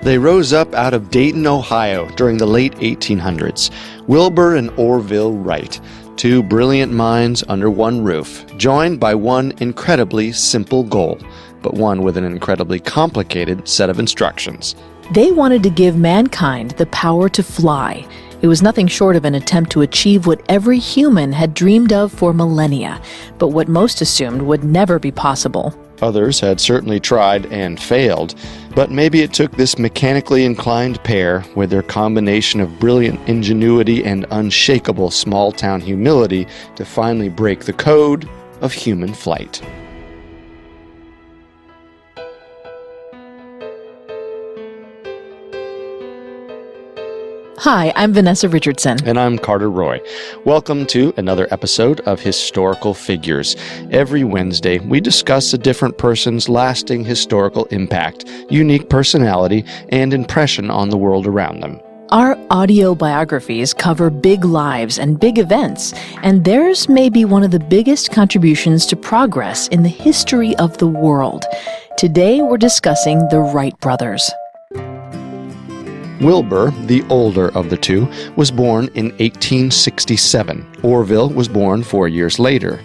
They rose up out of Dayton, Ohio during the late 1800s. Wilbur and Orville Wright, two brilliant minds under one roof, joined by one incredibly simple goal, but one with an incredibly complicated set of instructions. They wanted to give mankind the power to fly. It was nothing short of an attempt to achieve what every human had dreamed of for millennia, but what most assumed would never be possible. Others had certainly tried and failed, but maybe it took this mechanically inclined pair, with their combination of brilliant ingenuity and unshakable small-town humility, to finally break the code of human flight. Hi, I'm Vanessa Richardson. And I'm Carter Roy. Welcome to another episode of Historical Figures. Every Wednesday, we discuss a different person's lasting historical impact, unique personality, and impression on the world around them. Our audio biographies cover big lives and big events, and theirs may be one of the biggest contributions to progress in the history of the world. Today, we're discussing the Wright brothers. Wilbur, the older of the two, was born in 1867. Orville was born 4 years later.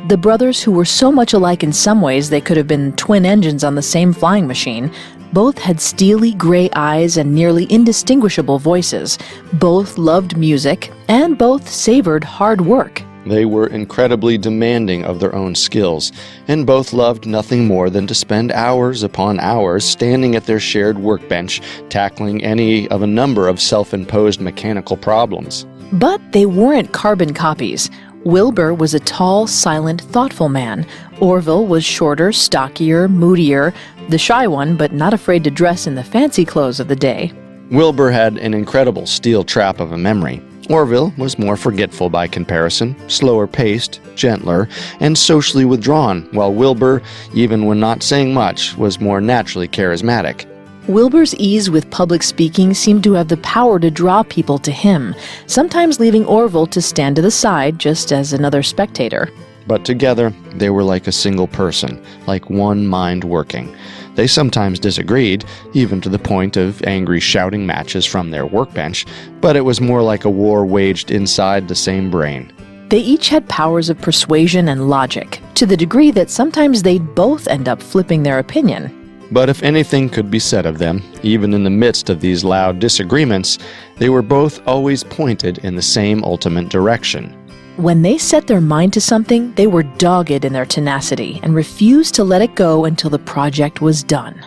The brothers, who were so much alike in some ways they could have been twin engines on the same flying machine, both had steely gray eyes and nearly indistinguishable voices. Both loved music, and both savored hard work. They were incredibly demanding of their own skills, and both loved nothing more than to spend hours upon hours standing at their shared workbench, tackling any of a number of self-imposed mechanical problems. But they weren't carbon copies. Wilbur was a tall, silent, thoughtful man. Orville was shorter, stockier, moodier, the shy one, but not afraid to dress in the fancy clothes of the day. Wilbur had an incredible steel trap of a memory. Orville was more forgetful by comparison, slower-paced, gentler, and socially withdrawn, while Wilbur, even when not saying much, was more naturally charismatic. Wilbur's ease with public speaking seemed to have the power to draw people to him, sometimes leaving Orville to stand to the side just as another spectator. But together, they were like a single person, like one mind working. They sometimes disagreed, even to the point of angry shouting matches from their workbench, but it was more like a war waged inside the same brain. They each had powers of persuasion and logic, to the degree that sometimes they'd both end up flipping their opinion. But if anything could be said of them, even in the midst of these loud disagreements, they were both always pointed in the same ultimate direction. When they set their mind to something, they were dogged in their tenacity and refused to let it go until the project was done.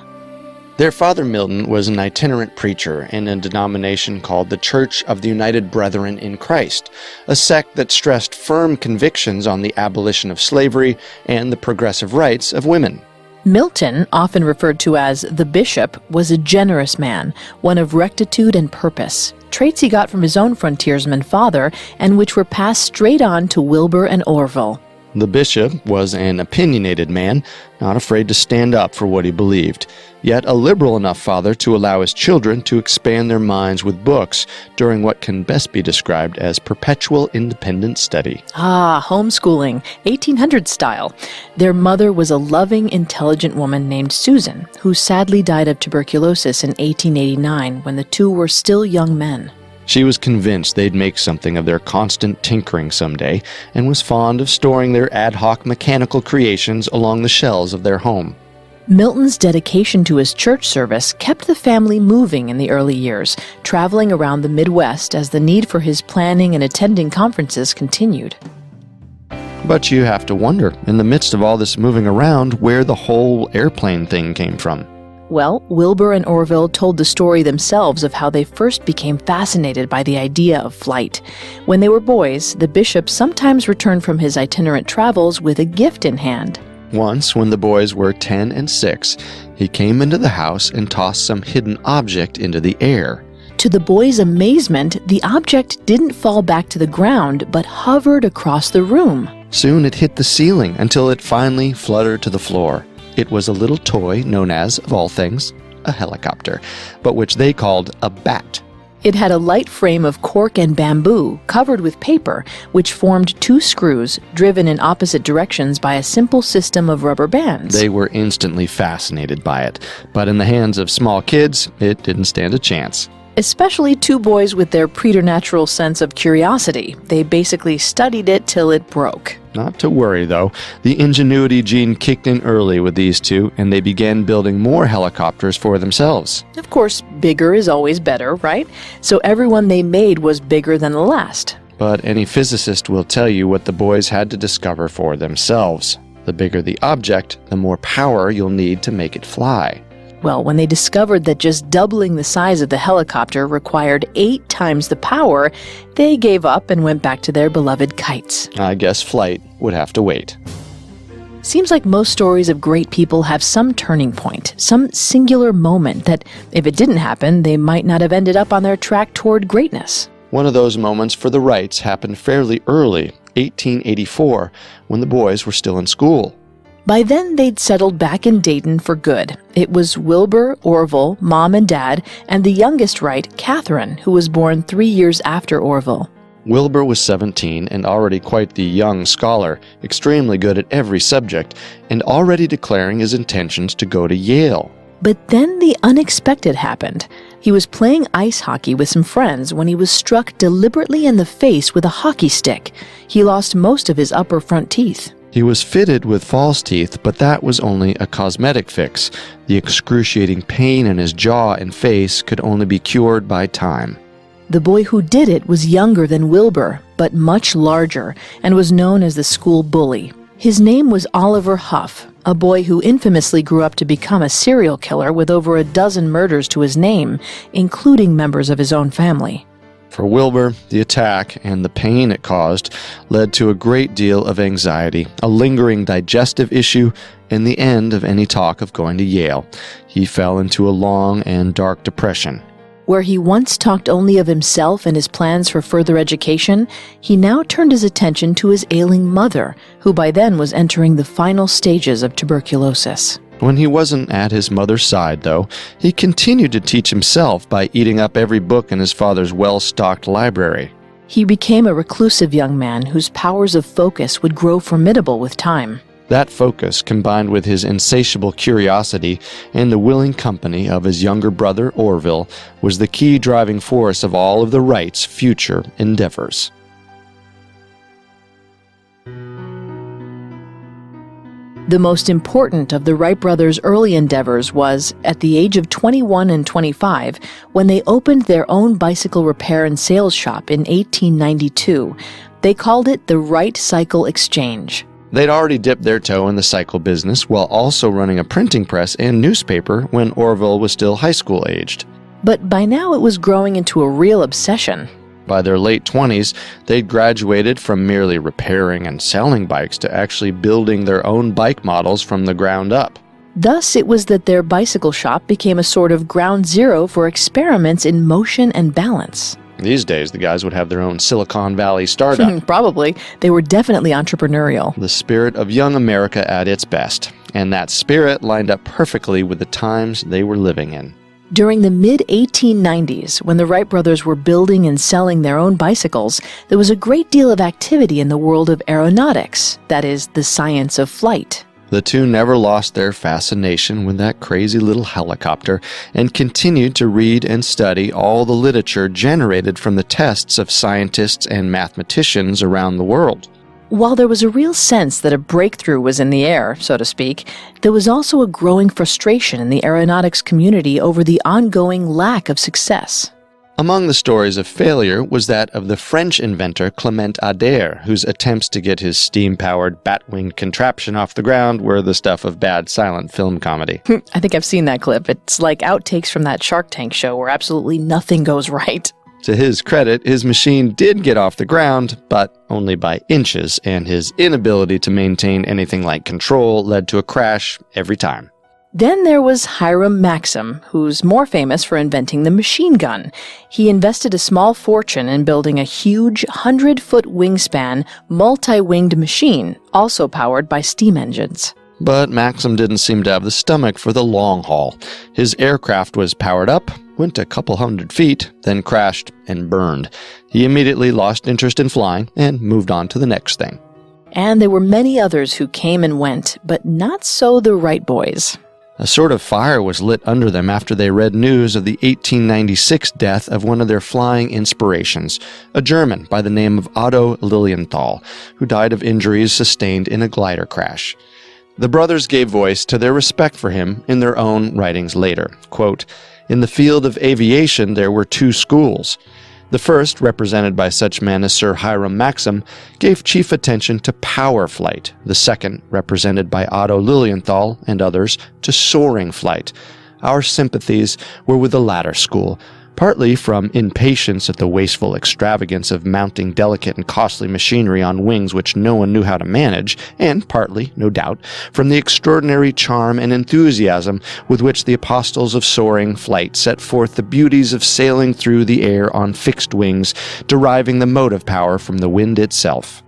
Their father Milton was an itinerant preacher in a denomination called the Church of the United Brethren in Christ, a sect that stressed firm convictions on the abolition of slavery and the progressive rights of women. Milton, often referred to as the bishop, was a generous man, one of rectitude and purpose, traits he got from his own frontiersman father and which were passed straight on to Wilbur and Orville. The bishop was an opinionated man, not afraid to stand up for what he believed, yet a liberal enough father to allow his children to expand their minds with books during what can best be described as perpetual independent study. Homeschooling, 1800s style. Their mother was a loving, intelligent woman named Susan, who sadly died of tuberculosis in 1889 when the two were still young men. She was convinced they'd make something of their constant tinkering someday, and was fond of storing their ad hoc mechanical creations along the shelves of their home. Milton's dedication to his church service kept the family moving in the early years, traveling around the Midwest as the need for his planning and attending conferences continued. But you have to wonder, in the midst of all this moving around, where the whole airplane thing came from. Well, Wilbur and Orville told the story themselves of how they first became fascinated by the idea of flight. When they were boys, the bishop sometimes returned from his itinerant travels with a gift in hand. Once, when the boys were 10 and 6, he came into the house and tossed some hidden object into the air. To the boys' amazement, the object didn't fall back to the ground, but hovered across the room. Soon it hit the ceiling until it finally fluttered to the floor. It was a little toy known as, of all things, a helicopter, but which they called a bat. It had a light frame of cork and bamboo covered with paper, which formed two screws driven in opposite directions by a simple system of rubber bands. They were instantly fascinated by it, but in the hands of small kids, it didn't stand a chance. Especially two boys with their preternatural sense of curiosity. They basically studied it till it broke. Not to worry, though. The ingenuity gene kicked in early with these two, and they began building more helicopters for themselves. Of course, bigger is always better, right? So everyone they made was bigger than the last. But any physicist will tell you what the boys had to discover for themselves. The bigger the object, the more power you'll need to make it fly. Well, when they discovered that just doubling the size of the helicopter required 8 times the power, they gave up and went back to their beloved kites. I guess flight would have to wait. Seems like most stories of great people have some turning point, some singular moment that, if it didn't happen, they might not have ended up on their track toward greatness. One of those moments for the Wrights happened fairly early, 1884, when the boys were still in school. By then, they'd settled back in Dayton for good. It was Wilbur, Orville, Mom and Dad, and the youngest Wright, Catherine, who was born 3 years after Orville. Wilbur was 17 and already quite the young scholar, extremely good at every subject, and already declaring his intentions to go to Yale. But then the unexpected happened. He was playing ice hockey with some friends when he was struck deliberately in the face with a hockey stick. He lost most of his upper front teeth. He was fitted with false teeth, but that was only a cosmetic fix. The excruciating pain in his jaw and face could only be cured by time. The boy who did it was younger than Wilbur, but much larger, and was known as the school bully. His name was Oliver Huff, a boy who infamously grew up to become a serial killer with over a dozen murders to his name, including members of his own family. For Wilbur, the attack and the pain it caused led to a great deal of anxiety, a lingering digestive issue, and the end of any talk of going to Yale. He fell into a long and dark depression. Where he once talked only of himself and his plans for further education, he now turned his attention to his ailing mother, who by then was entering the final stages of tuberculosis. When he wasn't at his mother's side, though, he continued to teach himself by eating up every book in his father's well-stocked library. He became a reclusive young man whose powers of focus would grow formidable with time. That focus, combined with his insatiable curiosity and the willing company of his younger brother Orville, was the key driving force of all of the Wrights' future endeavors. The most important of the Wright brothers' early endeavors was, at the age of 21 and 25, when they opened their own bicycle repair and sales shop in 1892. They called it the Wright Cycle Exchange. They'd already dipped their toe in the cycle business while also running a printing press and newspaper when Orville was still high school aged. But by now it was growing into a real obsession. By their late 20s, they'd graduated from merely repairing and selling bikes to actually building their own bike models from the ground up. Thus, it was that their bicycle shop became a sort of ground zero for experiments in motion and balance. These days, the guys would have their own Silicon Valley startup. Probably. They were definitely entrepreneurial. The spirit of young America at its best. And that spirit lined up perfectly with the times they were living in. During the mid-1890s, when the Wright brothers were building and selling their own bicycles, there was a great deal of activity in the world of aeronautics, that is, the science of flight. The two never lost their fascination with that crazy little helicopter and continued to read and study all the literature generated from the tests of scientists and mathematicians around the world. While there was a real sense that a breakthrough was in the air, so to speak, there was also a growing frustration in the aeronautics community over the ongoing lack of success. Among the stories of failure was that of the French inventor Clement Ader, whose attempts to get his steam-powered bat-winged contraption off the ground were the stuff of bad silent film comedy. I think I've seen that clip. It's like outtakes from that Shark Tank show where absolutely nothing goes right. To his credit, his machine did get off the ground, but only by inches, and his inability to maintain anything like control led to a crash every time. Then there was Hiram Maxim, who's more famous for inventing the machine gun. He invested a small fortune in building a huge 100-foot wingspan, multi-winged machine, also powered by steam engines. But Maxim didn't seem to have the stomach for the long haul. His aircraft was powered up went a couple hundred feet, then crashed and burned. He immediately lost interest in flying and moved on to the next thing. And there were many others who came and went, but not so the Wright boys. A sort of fire was lit under them after they read news of the 1896 death of one of their flying inspirations, a German by the name of Otto Lilienthal, who died of injuries sustained in a glider crash. The brothers gave voice to their respect for him in their own writings later. Quote, "In the field of aviation there were two schools. The first, represented by such men as Sir Hiram Maxim, gave chief attention to power flight. The second, represented by Otto Lilienthal and others, to soaring flight. Our sympathies were with the latter school, partly from impatience at the wasteful extravagance of mounting delicate and costly machinery on wings which no one knew how to manage, and partly, no doubt, from the extraordinary charm and enthusiasm with which the apostles of soaring flight set forth the beauties of sailing through the air on fixed wings, deriving the motive power from the wind itself."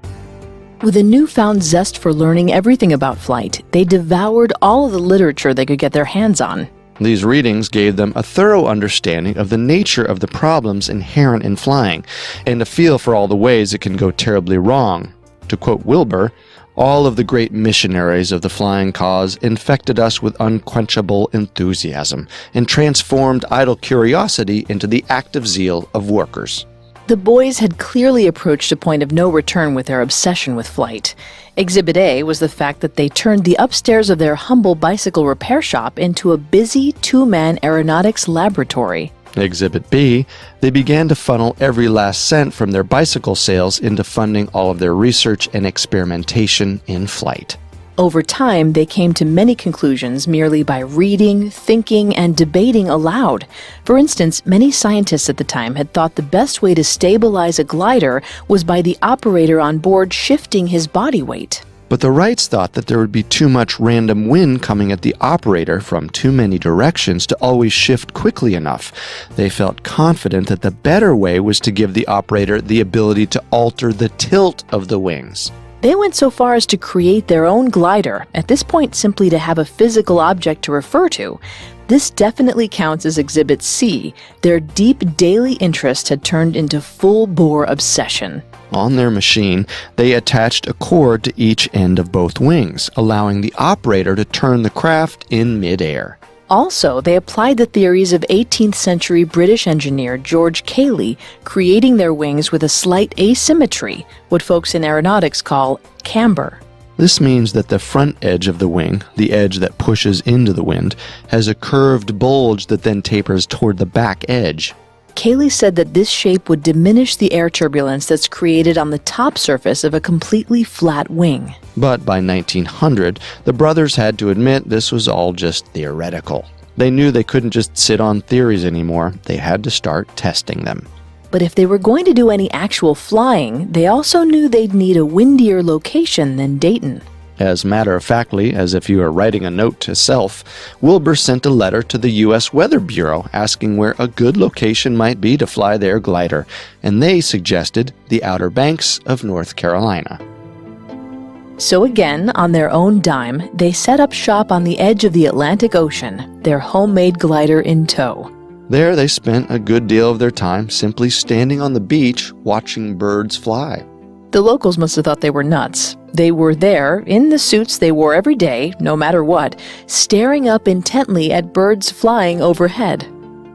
With a newfound zest for learning everything about flight, they devoured all of the literature they could get their hands on. These readings gave them a thorough understanding of the nature of the problems inherent in flying, and a feel for all the ways it can go terribly wrong. To quote Wilbur, "All of the great missionaries of the flying cause infected us with unquenchable enthusiasm, and transformed idle curiosity into the active zeal of workers." The boys had clearly approached a point of no return with their obsession with flight. Exhibit A was the fact that they turned the upstairs of their humble bicycle repair shop into a busy two-man aeronautics laboratory. Exhibit B, they began to funnel every last cent from their bicycle sales into funding all of their research and experimentation in flight. Over time, they came to many conclusions merely by reading, thinking, and debating aloud. For instance, many scientists at the time had thought the best way to stabilize a glider was by the operator on board shifting his body weight. But the Wrights thought that there would be too much random wind coming at the operator from too many directions to always shift quickly enough. They felt confident that the better way was to give the operator the ability to alter the tilt of the wings. They went so far as to create their own glider, at this point simply to have a physical object to refer to. This definitely counts as Exhibit C. Their deep daily interest had turned into full-bore obsession. On their machine, they attached a cord to each end of both wings, allowing the operator to turn the craft in midair. Also, they applied the theories of 18th century British engineer George Cayley, creating their wings with a slight asymmetry, what folks in aeronautics call camber. This means that the front edge of the wing, the edge that pushes into the wind, has a curved bulge that then tapers toward the back edge. Cayley said that this shape would diminish the air turbulence that's created on the top surface of a completely flat wing. But by 1900, the brothers had to admit this was all just theoretical. They knew they couldn't just sit on theories anymore. They had to start testing them. But if they were going to do any actual flying, they also knew they'd need a windier location than Dayton. As matter-of-factly, as if you were writing a note to self, Wilbur sent a letter to the U.S. Weather Bureau asking where a good location might be to fly their glider, and they suggested the Outer Banks of North Carolina. So again, on their own dime, they set up shop on the edge of the Atlantic Ocean, their homemade glider in tow. There they spent a good deal of their time simply standing on the beach watching birds fly. The locals must have thought they were nuts. They were there, in the suits they wore every day, no matter what, staring up intently at birds flying overhead.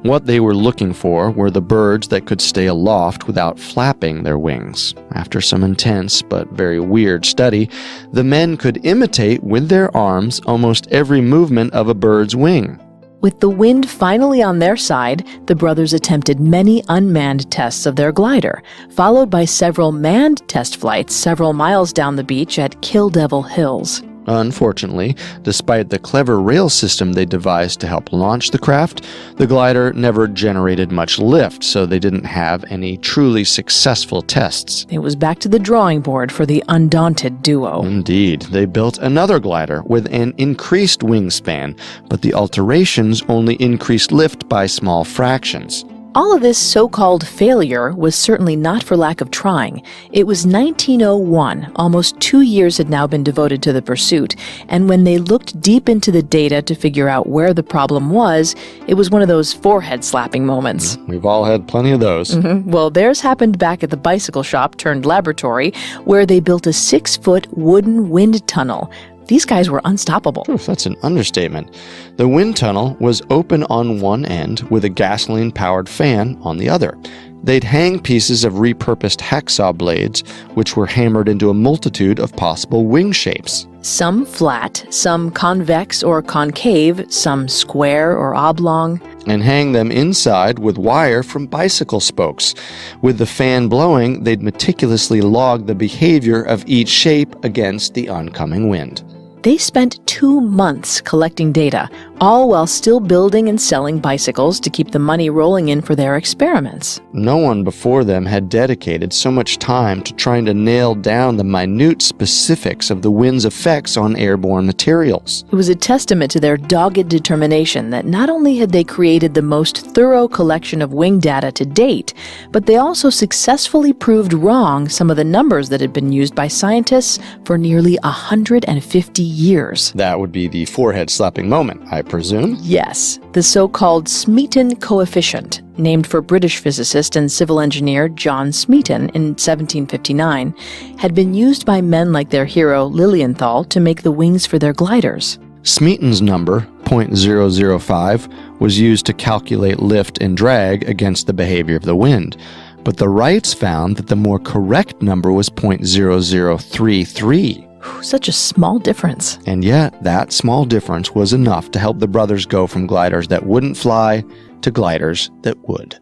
What they were looking for were the birds that could stay aloft without flapping their wings. After some intense but very weird study, the men could imitate with their arms almost every movement of a bird's wing. With the wind finally on their side, the brothers attempted many unmanned tests of their glider, followed by several manned test flights several miles down the beach at Kill Devil Hills. Unfortunately, despite the clever rail system they devised to help launch the craft, the glider never generated much lift, so they didn't have any truly successful tests. It was back to the drawing board for the undaunted duo. Indeed, they built another glider with an increased wingspan, but the alterations only increased lift by small fractions. All of this so-called failure was certainly not for lack of trying. It was 1901, almost 2 years had now been devoted to the pursuit, and when they looked deep into the data to figure out where the problem was, it was one of those forehead-slapping moments. We've all had plenty of those. Well, theirs happened back at the bicycle shop turned laboratory, where they built a 6-foot wooden wind tunnel. These guys were unstoppable. Oof, that's an understatement. The wind tunnel was open on one end with a gasoline-powered fan on the other. They'd hang pieces of repurposed hacksaw blades, which were hammered into a multitude of possible wing shapes. Some flat, some convex or concave, some square or oblong. And hang them inside with wire from bicycle spokes. With the fan blowing, they'd meticulously log the behavior of each shape against the oncoming wind. They spent 2 months collecting data, all while still building and selling bicycles to keep the money rolling in for their experiments. No one before them had dedicated so much time to trying to nail down the minute specifics of the wind's effects on airborne materials. It was a testament to their dogged determination that not only had they created the most thorough collection of wing data to date, but they also successfully proved wrong some of the numbers that had been used by scientists for nearly 150 years. That would be the forehead-slapping moment, I presume? Yes, the so-called Smeaton coefficient, named for British physicist and civil engineer John Smeaton in 1759, had been used by men like their hero Lilienthal to make the wings for their gliders. Smeaton's number, 0.005, was used to calculate lift and drag against the behavior of the wind, but the Wrights found that the more correct number was 0.0033. Such a small difference. And yet, that small difference was enough to help the brothers go from gliders that wouldn't fly to gliders that would.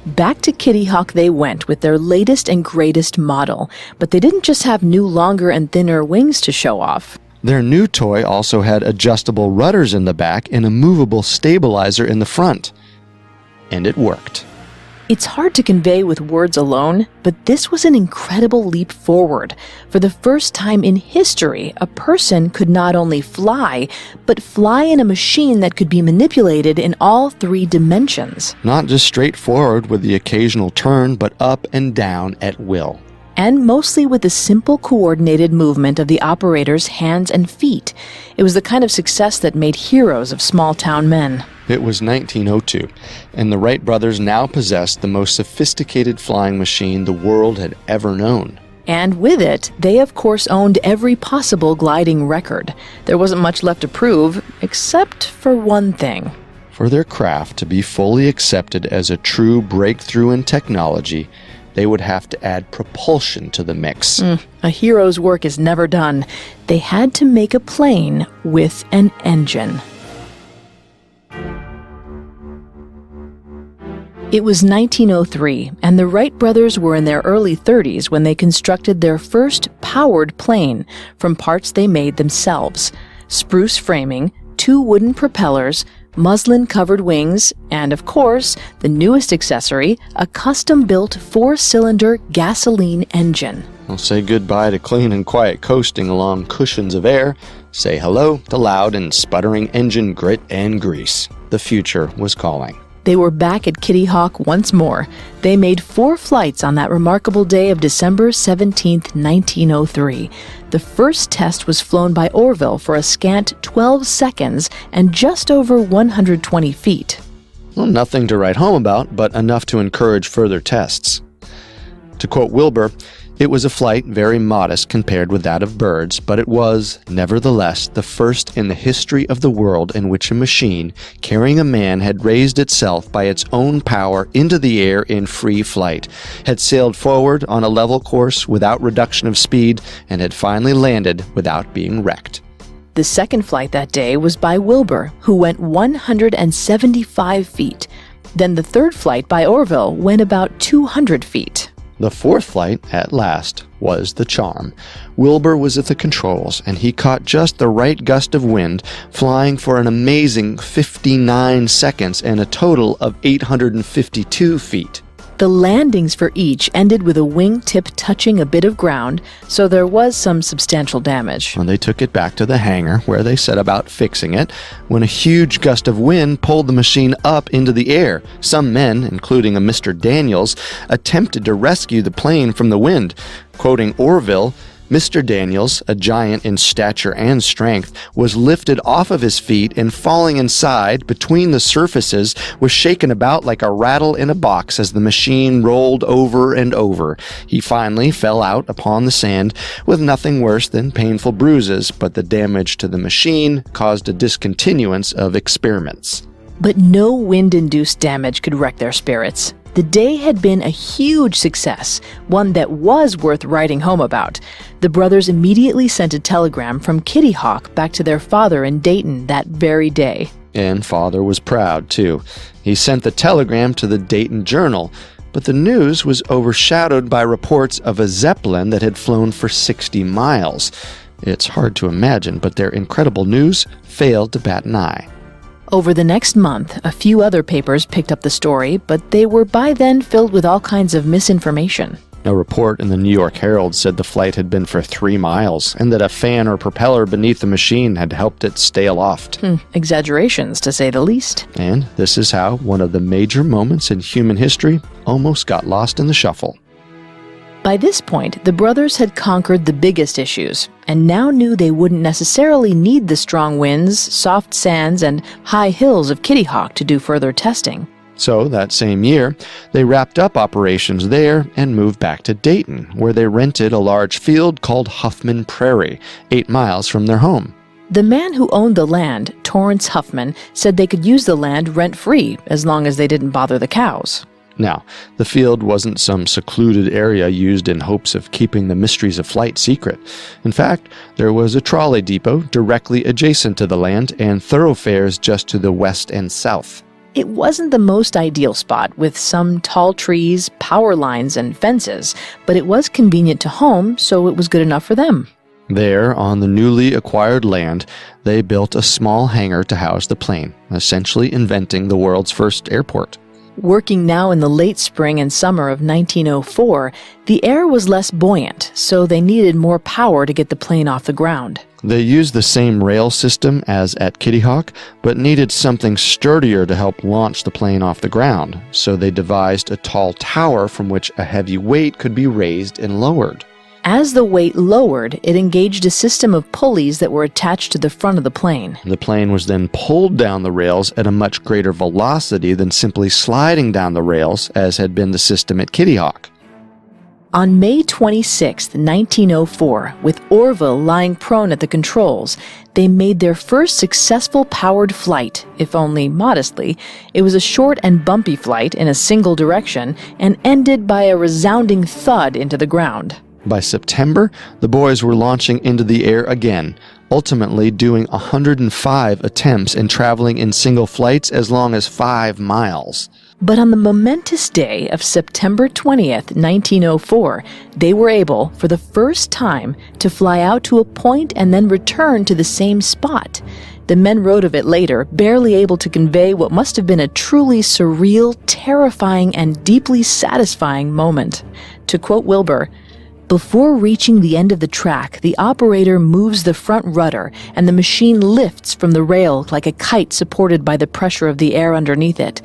Back to Kitty Hawk they went with their latest and greatest model, but they didn't just have new longer and thinner wings to show off. Their new toy also had adjustable rudders in the back and a movable stabilizer in the front. And it worked. It's hard to convey with words alone, but this was an incredible leap forward. For the first time in history, a person could not only fly, but fly in a machine that could be manipulated in all 3 dimensions. Not just straight forward with the occasional turn, but up and down at will. And mostly with the simple coordinated movement of the operator's hands and feet. It was the kind of success that made heroes of small-town men. It was 1902, and the Wright brothers now possessed the most sophisticated flying machine the world had ever known. And with it, they of course owned every possible gliding record. There wasn't much left to prove, except for one thing. For their craft to be fully accepted as a true breakthrough in technology, they would have to add propulsion to the mix. A hero's work is never done. They had to make a plane with an engine. It was 1903, and the Wright brothers were in their early 30s when they constructed their first powered plane from parts they made themselves. Spruce framing, 2 wooden propellers, muslin-covered wings, and of course, the newest accessory, a custom-built 4-cylinder gasoline engine. We'll say goodbye to clean and quiet coasting along cushions of air, say hello to loud and sputtering engine grit and grease. The future was calling. They were back at Kitty Hawk once more. They made 4 flights on that remarkable day of December 17th, 1903. The first test was flown by Orville for a scant 12 seconds and just over 120 feet. Well, nothing to write home about, but enough to encourage further tests. To quote Wilbur, it was a flight very modest compared with that of birds, but it was, nevertheless, the first in the history of the world in which a machine carrying a man had raised itself by its own power into the air in free flight, had sailed forward on a level course without reduction of speed, and had finally landed without being wrecked. The second flight that day was by Wilbur, who went 175 feet. Then the third flight by Orville went about 200 feet. The fourth flight, at last, was the charm. Wilbur was at the controls, and he caught just the right gust of wind, flying for an amazing 59 seconds and a total of 852 feet. The landings for each ended with a wingtip touching a bit of ground, so there was some substantial damage. Well, they took it back to the hangar, where they set about fixing it, when a huge gust of wind pulled the machine up into the air. Some men, including a Mr. Daniels, attempted to rescue the plane from the wind. Quoting Orville, Mr. Daniels, a giant in stature and strength, was lifted off of his feet and falling inside between the surfaces was shaken about like a rattle in a box as the machine rolled over and over. He finally fell out upon the sand with nothing worse than painful bruises, but the damage to the machine caused a discontinuance of experiments. But no wind-induced damage could wreck their spirits. The day had been a huge success, one that was worth writing home about. The brothers immediately sent a telegram from Kitty Hawk back to their father in Dayton that very day. And father was proud, too. He sent the telegram to the Dayton Journal, but the news was overshadowed by reports of a Zeppelin that had flown for 60 miles. It's hard to imagine, but their incredible news failed to bat an eye. Over the next month, a few other papers picked up the story, but they were by then filled with all kinds of misinformation. A report in the New York Herald said the flight had been for 3 miles, and that a fan or propeller beneath the machine had helped it stay aloft. Exaggerations, to say the least. And this is how one of the major moments in human history almost got lost in the shuffle. By this point, the brothers had conquered the biggest issues, and now knew they wouldn't necessarily need the strong winds, soft sands, and high hills of Kitty Hawk to do further testing. So, that same year, they wrapped up operations there and moved back to Dayton, where they rented a large field called Huffman Prairie, 8 miles from their home. The man who owned the land, Torrance Huffman, said they could use the land rent-free as long as they didn't bother the cows. Now, the field wasn't some secluded area used in hopes of keeping the mysteries of flight secret. In fact, there was a trolley depot directly adjacent to the land and thoroughfares just to the west and south. It wasn't the most ideal spot, with some tall trees, power lines, and fences, but it was convenient to home, so it was good enough for them. There, on the newly acquired land, they built a small hangar to house the plane, essentially inventing the world's first airport. Working now in the late spring and summer of 1904, the air was less buoyant, so they needed more power to get the plane off the ground. They used the same rail system as at Kitty Hawk, but needed something sturdier to help launch the plane off the ground, so they devised a tall tower from which a heavy weight could be raised and lowered. As the weight lowered, it engaged a system of pulleys that were attached to the front of the plane. The plane was then pulled down the rails at a much greater velocity than simply sliding down the rails, as had been the system at Kitty Hawk. On May 26, 1904, with Orville lying prone at the controls, they made their first successful powered flight, if only modestly. It was a short and bumpy flight in a single direction and ended by a resounding thud into the ground. By September, the boys were launching into the air again, ultimately doing 105 attempts and traveling in single flights as long as 5 miles. But on the momentous day of September 20th, 1904, they were able, for the first time, to fly out to a point and then return to the same spot. The men wrote of it later, barely able to convey what must have been a truly surreal, terrifying, and deeply satisfying moment. To quote Wilbur, "Before reaching the end of the track, the operator moves the front rudder, and the machine lifts from the rail like a kite supported by the pressure of the air underneath it.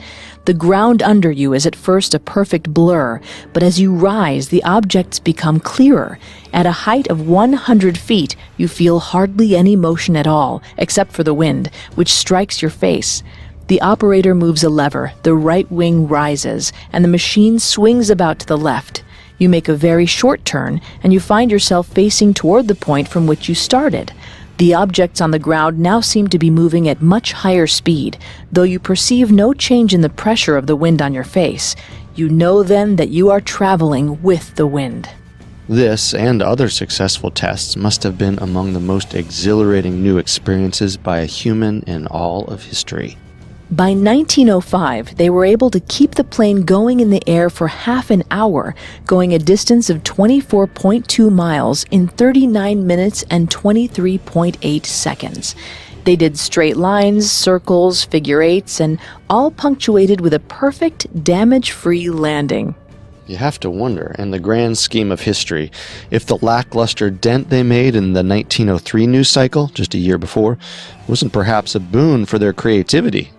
The ground under you is at first a perfect blur, but as you rise, the objects become clearer. At a height of 100 feet, you feel hardly any motion at all, except for the wind, which strikes your face. The operator moves a lever, the right wing rises, and the machine swings about to the left. You make a very short turn, and you find yourself facing toward the point from which you started. The objects on the ground now seem to be moving at much higher speed, though you perceive no change in the pressure of the wind on your face. You know then that you are traveling with the wind." This and other successful tests must have been among the most exhilarating new experiences by a human in all of history. By 1905, they were able to keep the plane going in the air for half an hour, going a distance of 24.2 miles in 39 minutes and 23.8 seconds. They did straight lines, circles, figure eights, and all punctuated with a perfect, damage-free landing. You have to wonder, in the grand scheme of history, if the lackluster dent they made in the 1903 news cycle, just a year before, wasn't perhaps a boon for their creativity.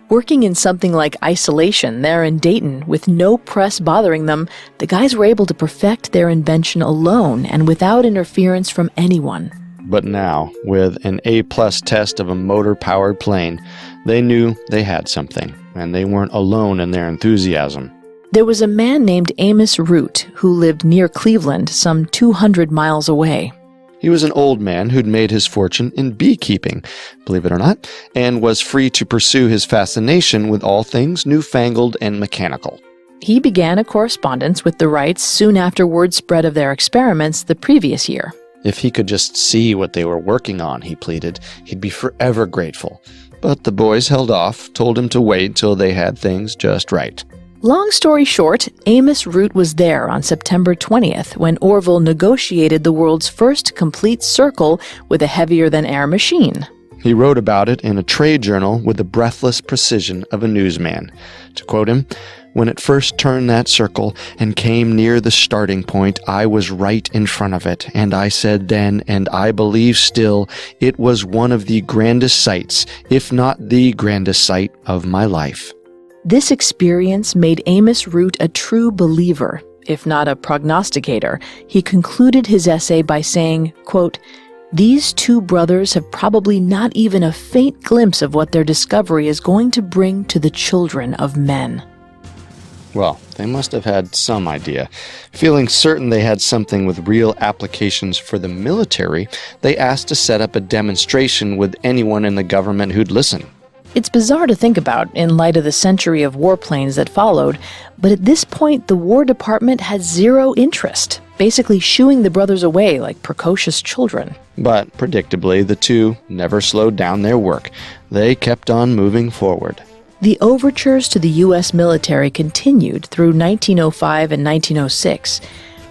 Working in something like isolation there in Dayton, with no press bothering them, the guys were able to perfect their invention alone and without interference from anyone. But now, with an A-plus test of a motor-powered plane, they knew they had something, and they weren't alone in their enthusiasm. There was a man named Amos Root who lived near Cleveland, some 200 miles away. He was an old man who'd made his fortune in beekeeping, believe it or not, and was free to pursue his fascination with all things newfangled and mechanical. He began a correspondence with the Wrights soon after word spread of their experiments the previous year. If he could just see what they were working on, he pleaded, he'd be forever grateful. But the boys held off, told him to wait till they had things just right. Long story short, Amos Root was there on September 20th when Orville negotiated the world's first complete circle with a heavier-than-air machine. He wrote about it in a trade journal with the breathless precision of a newsman. To quote him, "When it first turned that circle and came near the starting point, I was right in front of it, and I said then, and I believe still, it was one of the grandest sights, if not the grandest sight of my life." This experience made Amos Root a true believer, if not a prognosticator. He concluded his essay by saying, quote, "These two brothers have probably not even a faint glimpse of what their discovery is going to bring to the children of men." Well, they must have had some idea. Feeling certain they had something with real applications for the military, they asked to set up a demonstration with anyone in the government who'd listen. It's bizarre to think about in light of the century of warplanes that followed, but at this point the War Department had zero interest, basically shooing the brothers away like precocious children. But, predictably, the two never slowed down their work. They kept on moving forward. The overtures to the U.S. military continued through 1905 and 1906.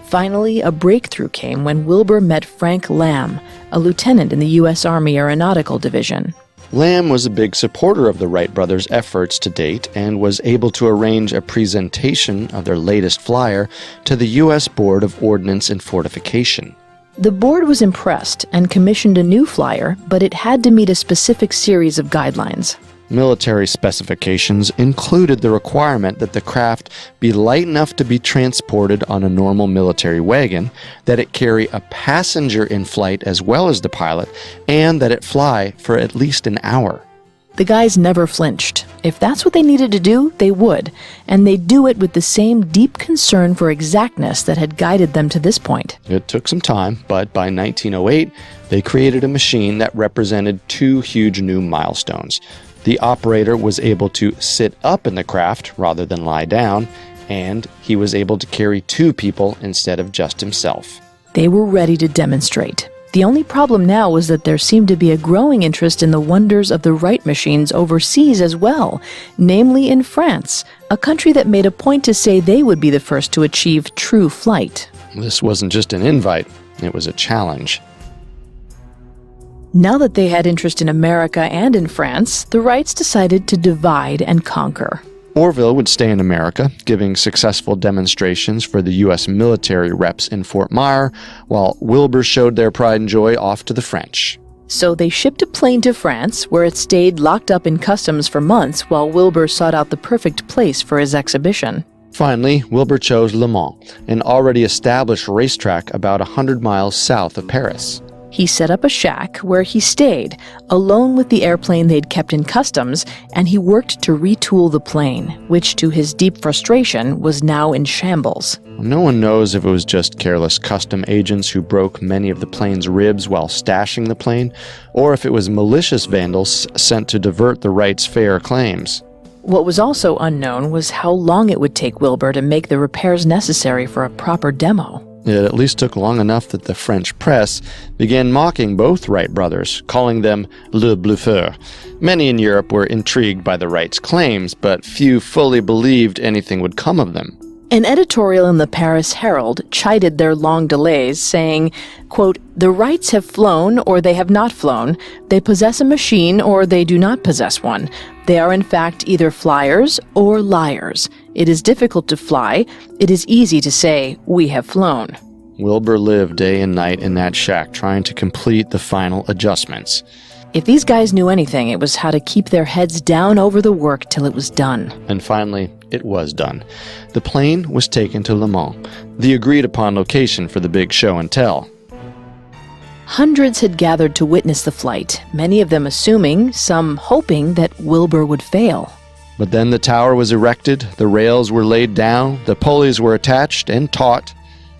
Finally, a breakthrough came when Wilbur met Frank Lamb, a lieutenant in the U.S. Army Aeronautical Division. Lamb was a big supporter of the Wright brothers' efforts to date and was able to arrange a presentation of their latest flyer to the U.S. Board of Ordnance and Fortification. The board was impressed and commissioned a new flyer, but it had to meet a specific series of guidelines. Military specifications included the requirement that the craft be light enough to be transported on a normal military wagon, that it carry a passenger in flight as well as the pilot, and that it fly for at least an hour. The guys never flinched. If that's what they needed to do, they would, and they'd do it with the same deep concern for exactness that had guided them to this point. It took some time, but by 1908, they created a machine that represented two huge new milestones. The operator was able to sit up in the craft rather than lie down, and he was able to carry two people instead of just himself. They were ready to demonstrate. The only problem now was that there seemed to be a growing interest in the wonders of the Wright machines overseas as well, namely in France, a country that made a point to say they would be the first to achieve true flight. This wasn't just an invite, it was a challenge. Now that they had interest in America and in France, the Wrights decided to divide and conquer. Orville would stay in America, giving successful demonstrations for the U.S. military reps in Fort Myer, while Wilbur showed their pride and joy off to the French. So they shipped a plane to France, where it stayed locked up in customs for months while Wilbur sought out the perfect place for his exhibition. Finally, Wilbur chose Le Mans, an already established racetrack about 100 miles south of Paris. He set up a shack where he stayed, alone with the airplane they'd kept in customs, and he worked to retool the plane, which, to his deep frustration, was now in shambles. No one knows if it was just careless custom agents who broke many of the plane's ribs while stashing the plane, or if it was malicious vandals sent to divert the Wrights' fair claims. What was also unknown was how long it would take Wilbur to make the repairs necessary for a proper demo. It at least took long enough that the French press began mocking both Wright brothers, calling them le bluffeur. Many in Europe were intrigued by the Wrights' claims, but few fully believed anything would come of them. An editorial in the Paris Herald chided their long delays, saying, quote, "The Wrights have flown or they have not flown. They possess a machine or they do not possess one. They are in fact either flyers or liars. It is difficult to fly. It is easy to say, we have flown." Wilbur lived day and night in that shack trying to complete the final adjustments. If these guys knew anything, it was how to keep their heads down over the work till it was done. And finally, it was done. The plane was taken to Le Mans, the agreed-upon location for the big show and tell. Hundreds had gathered to witness the flight, many of them assuming, some hoping, that Wilbur would fail. But then the tower was erected, the rails were laid down, the pulleys were attached and taut.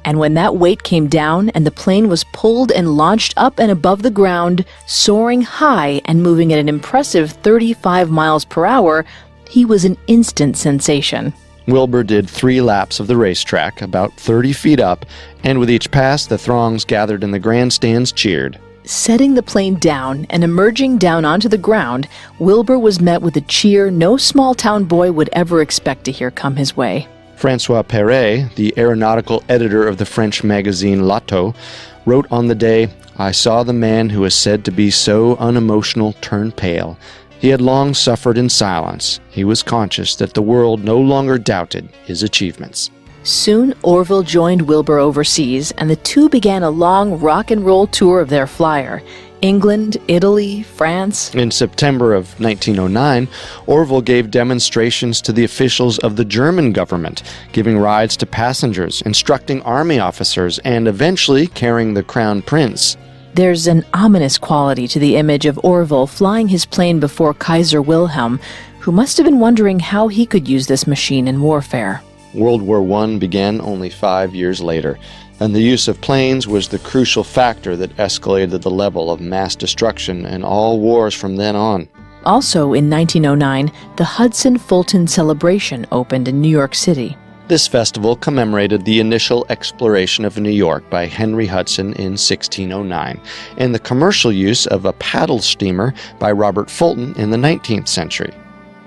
And when that weight came down and the plane was pulled and launched up and above the ground, soaring high and moving at an impressive 35 miles per hour, he was an instant sensation. Wilbur did 3 laps of the racetrack, about 30 feet up, and with each pass, the throngs gathered in the grandstands cheered. Setting the plane down and emerging down onto the ground, Wilbur was met with a cheer no small-town boy would ever expect to hear come his way. François Perret, the aeronautical editor of the French magazine L'Auto, wrote on the day, "I saw the man who is said to be so unemotional turn pale. He had long suffered in silence. He was conscious that the world no longer doubted his achievements." Soon, Orville joined Wilbur overseas, and the two began a long rock and roll tour of their flyer. England, Italy, France. In September of 1909, Orville gave demonstrations to the officials of the German government, giving rides to passengers, instructing army officers, and eventually carrying the crown prince. There's an ominous quality to the image of Orville flying his plane before Kaiser Wilhelm, who must have been wondering how he could use this machine in warfare. World War I began only 5 years later, and the use of planes was the crucial factor that escalated the level of mass destruction in all wars from then on. Also in 1909, the Hudson-Fulton Celebration opened in New York City. This festival commemorated the initial exploration of New York by Henry Hudson in 1609, and the commercial use of a paddle steamer by Robert Fulton in the 19th century.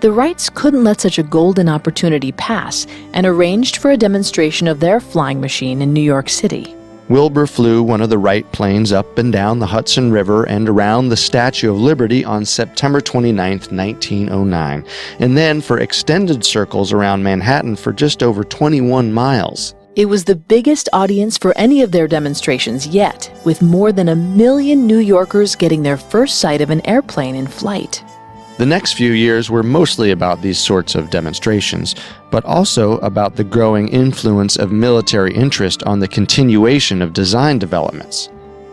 The Wrights couldn't let such a golden opportunity pass and arranged for a demonstration of their flying machine in New York City. Wilbur flew one of the Wright planes up and down the Hudson River and around the Statue of Liberty on September 29, 1909, and then for extended circles around Manhattan for just over 21 miles. It was the biggest audience for any of their demonstrations yet, with more than 1 million New Yorkers getting their first sight of an airplane in flight. The next few years were mostly about these sorts of demonstrations, but also about the growing influence of military interest on the continuation of design developments.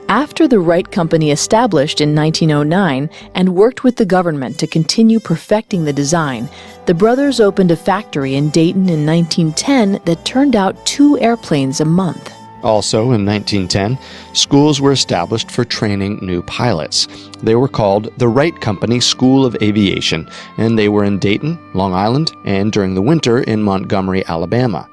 After the Wright Company established in 1909 and worked with the government to continue perfecting the design, the brothers opened a factory in Dayton in 1910 that turned out 2 airplanes a month. Also in 1910, schools were established for training new pilots. They were called the Wright Company School of Aviation, and they were in Dayton, Long Island, and during the winter in Montgomery, Alabama.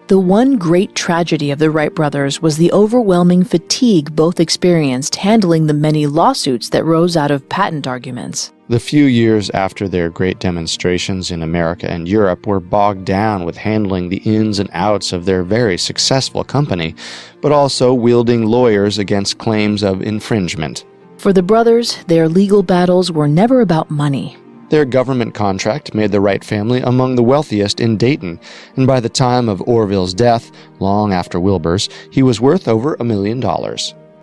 The one great tragedy of the Wright brothers was the overwhelming fatigue both experienced handling the many lawsuits that rose out of patent arguments. The few years after their great demonstrations in America and Europe were bogged down with handling the ins and outs of their very successful company, but also wielding lawyers against claims of infringement. For the brothers, their legal battles were never about money. Their government contract made the Wright family among the wealthiest in Dayton, and by the time of Orville's death, long after Wilbur's, he was worth over $1 million.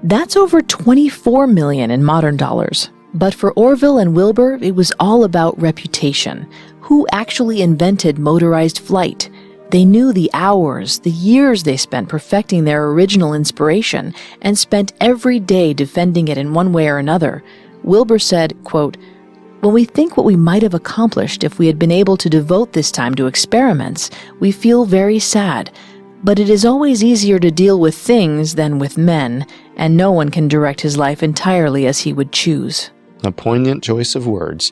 That's over $24 million in modern dollars. But for Orville and Wilbur, it was all about reputation. Who actually invented motorized flight? They knew the hours, the years they spent perfecting their original inspiration, and spent every day defending it in one way or another. Wilbur said, quote, "When we think what we might have accomplished if we had been able to devote this time to experiments, we feel very sad. But it is always easier to deal with things than with men, and no one can direct his life entirely as he would choose." A poignant choice of words.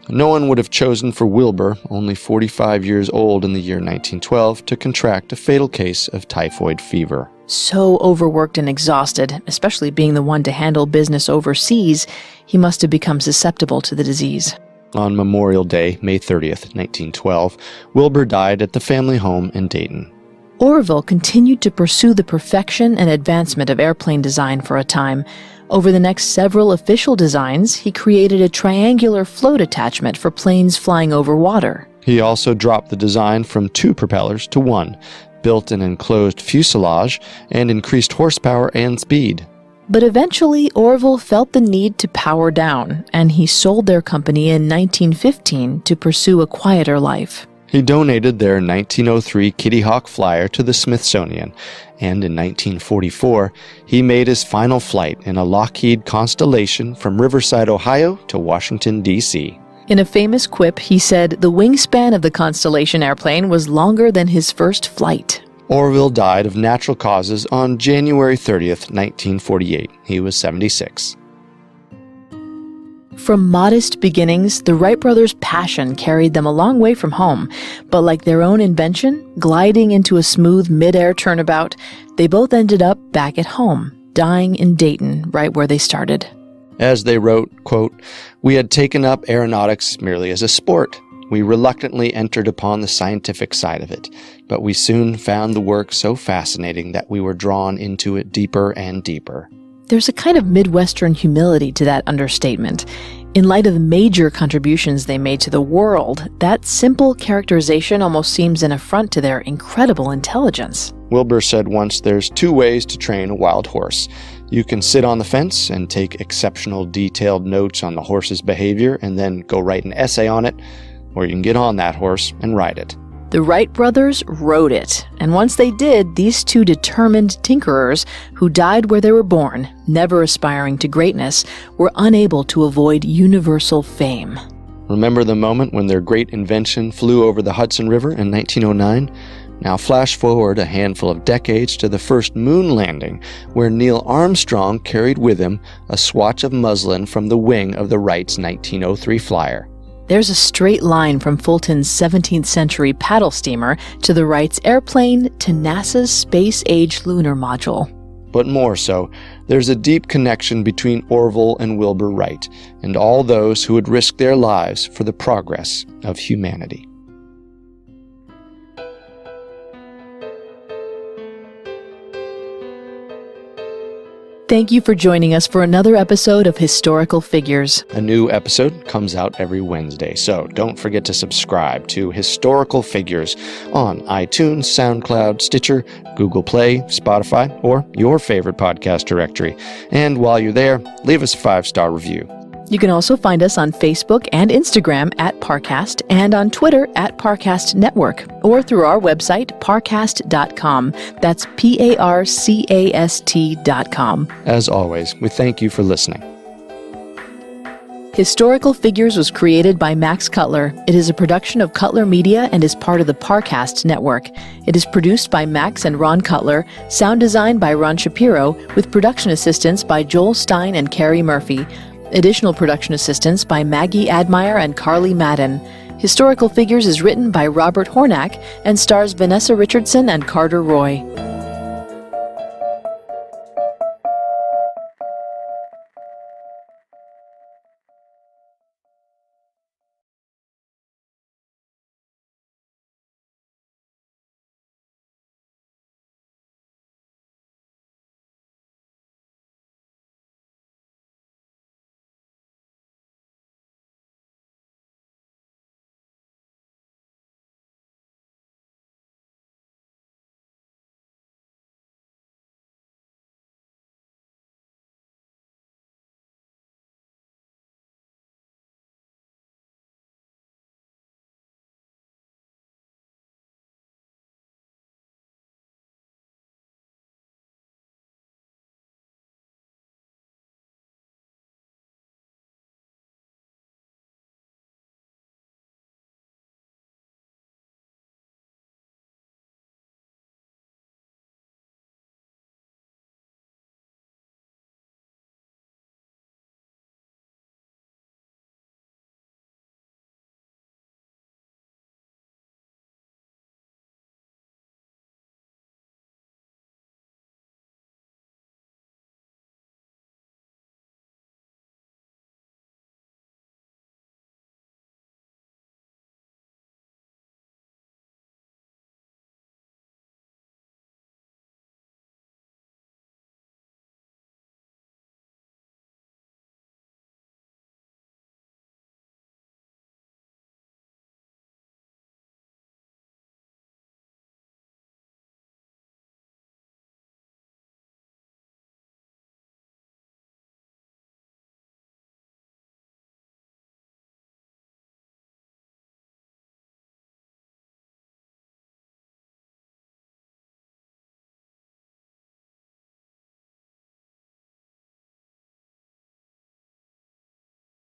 No one would have chosen for Wilbur, only 45 years old in the year 1912, to contract a fatal case of typhoid fever. So overworked and exhausted, especially being the one to handle business overseas, he must have become susceptible to the disease. On Memorial Day, May 30th, 1912, Wilbur died at the family home in Dayton. Orville continued to pursue the perfection and advancement of airplane design for a time. Over the next several official designs, he created a triangular float attachment for planes flying over water. He also dropped the design from 2 propellers to 1, built an enclosed fuselage, and increased horsepower and speed. But eventually, Orville felt the need to power down, and he sold their company in 1915 to pursue a quieter life. He donated their 1903 Kitty Hawk Flyer to the Smithsonian, and in 1944, he made his final flight in a Lockheed Constellation from Riverside, Ohio to Washington, D.C. In a famous quip, he said the wingspan of the Constellation airplane was longer than his first flight. Orville died of natural causes on January 30th, 1948. He was 76. From modest beginnings, the Wright brothers' passion carried them a long way from home. But like their own invention, gliding into a smooth mid-air turnabout, they both ended up back at home, dying in Dayton, right where they started. As they wrote, quote, "We had taken up aeronautics merely as a sport. We reluctantly entered upon the scientific side of it, but we soon found the work so fascinating that we were drawn into it deeper and deeper." There's a kind of Midwestern humility to that understatement. In light of the major contributions they made to the world, that simple characterization almost seems an affront to their incredible intelligence. Wilbur said once, "There's 2 ways to train a wild horse. You can sit on the fence and take exceptional detailed notes on the horse's behavior and then go write an essay on it, or you can get on that horse and ride it." The Wright brothers rode it, and once they did, these 2 determined tinkerers who died where they were born, never aspiring to greatness, were unable to avoid universal fame. Remember the moment when their great invention flew over the Hudson River in 1909? Now flash forward a handful of decades to the first moon landing, where Neil Armstrong carried with him a swatch of muslin from the wing of the Wright's 1903 flyer. There's a straight line from Fulton's 17th century paddle steamer to the Wright's airplane to NASA's space-age lunar module. But more so, there's a deep connection between Orville and Wilbur Wright, and all those who would risk their lives for the progress of humanity. Thank you for joining us for another episode of Historical Figures. A new episode comes out every Wednesday, so don't forget to subscribe to Historical Figures on iTunes, SoundCloud, Stitcher, Google Play, Spotify, or your favorite podcast directory. And while you're there, leave us a 5-star review. You can also find us on Facebook and Instagram at Parcast and on Twitter at Parcast Network or through our website, parcast.com. That's Parcast.com. As always, we thank you for listening. Historical Figures was created by Max Cutler. It is a production of Cutler Media and is part of the Parcast Network. It is produced by Max and Ron Cutler, sound design by Ron Shapiro, with production assistance by Joel Stein and Carrie Murphy. Additional production assistance by Maggie Admire and Carly Madden. Historical Figures is written by Robert Hornack and stars Vanessa Richardson and Carter Roy.